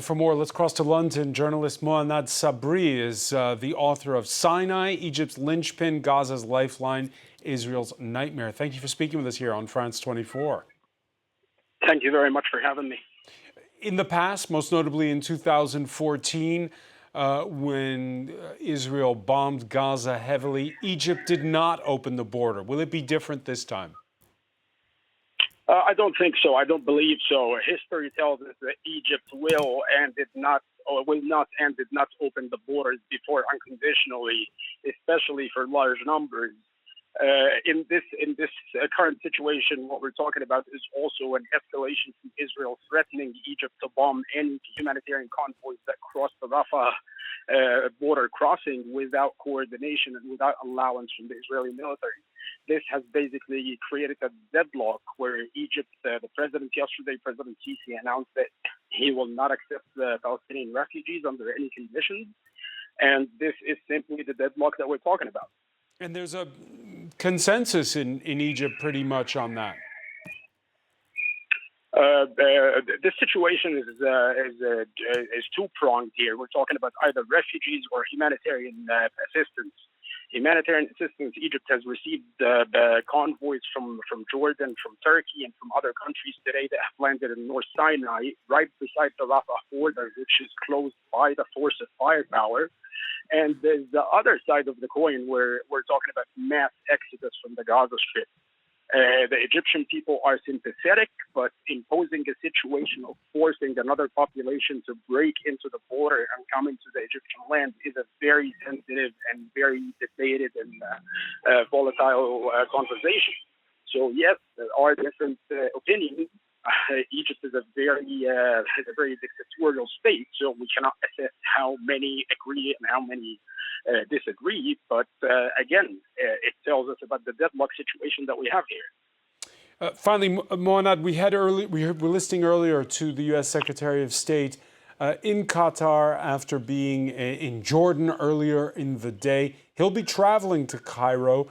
For more, let's cross to London. Journalist Mohannad Sabry is the author of Sinai, Egypt's linchpin, Gaza's lifeline, Israel's nightmare. Thank you for speaking with us here on France 24. Thank you very much for having me. In the past, most notably in 2014, when Israel bombed Gaza heavily, Egypt did not open the border. Will it be different this time? I don't think so. I don't believe so. History tells us that Egypt will not open the borders before unconditionally, especially for large numbers. In this current situation, what we're talking about is also an escalation from Israel threatening Egypt to bomb any humanitarian convoys that cross the Rafah border crossing without coordination and without allowance from the Israeli military. This has basically created a deadlock where Egypt, the president yesterday, President Sisi, announced that he will not accept the Palestinian refugees under any conditions. And this is simply the deadlock that we're talking about. And there's a consensus in Egypt pretty much on that. This situation is two-pronged here. We're talking about either refugees or humanitarian assistance. Humanitarian assistance, Egypt has received convoys from Jordan, from Turkey, and from other countries today that have landed in North Sinai, right beside the Rafah border, which is closed by the force of firepower. And there's the other side of the coin where we're talking about mass exodus from the Gaza Strip. The Egyptian people are sympathetic, but imposing a situation of forcing another population to break into the border and come into the Egyptian land is a very sensitive and very debated and volatile conversation. So yes, there are different opinions. Egypt is a very dictatorial state, so we cannot assess how many agree and how many disagree. But again, it tells us about the deadlock situation that we have here. Finally, Mohannad, we were listening earlier to the U.S. Secretary of State in Qatar after being in Jordan earlier in the day. He'll be traveling to Cairo.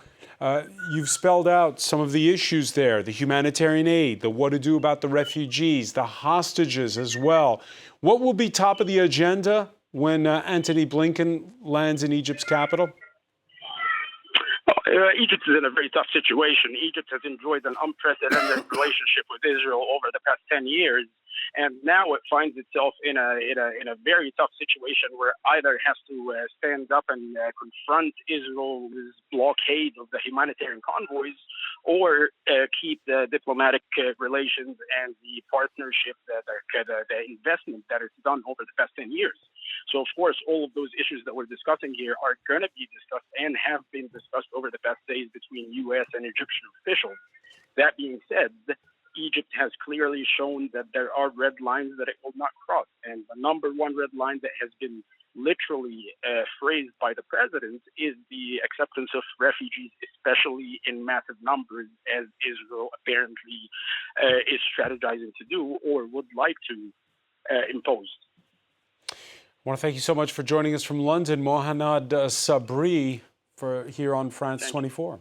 You've spelled out some of the issues there, the humanitarian aid, the what to do about the refugees, the hostages as well. What will be top of the agenda when Antony Blinken lands in Egypt's capital? Egypt is in a very tough situation. Egypt has enjoyed an unprecedented relationship with Israel over the past 10 years. And now it finds itself in a very tough situation where either it has to stand up and confront Israel's blockade of the humanitarian convoys, or keep the diplomatic relations and the partnership, the investment that is done over the past 10 years. So, of course, all of those issues that we're discussing here are going to be discussed and have been discussed over the past days between U.S. and Egyptian officials. That being said, Egypt has clearly shown that there are red lines that it will not cross. And the number one red line that has been literally phrased by the president is the acceptance of refugees, especially in massive numbers, as Israel apparently is strategizing to do or would like to impose. I want to thank you so much for joining us from London, Mohannad Sabry, here on France 24.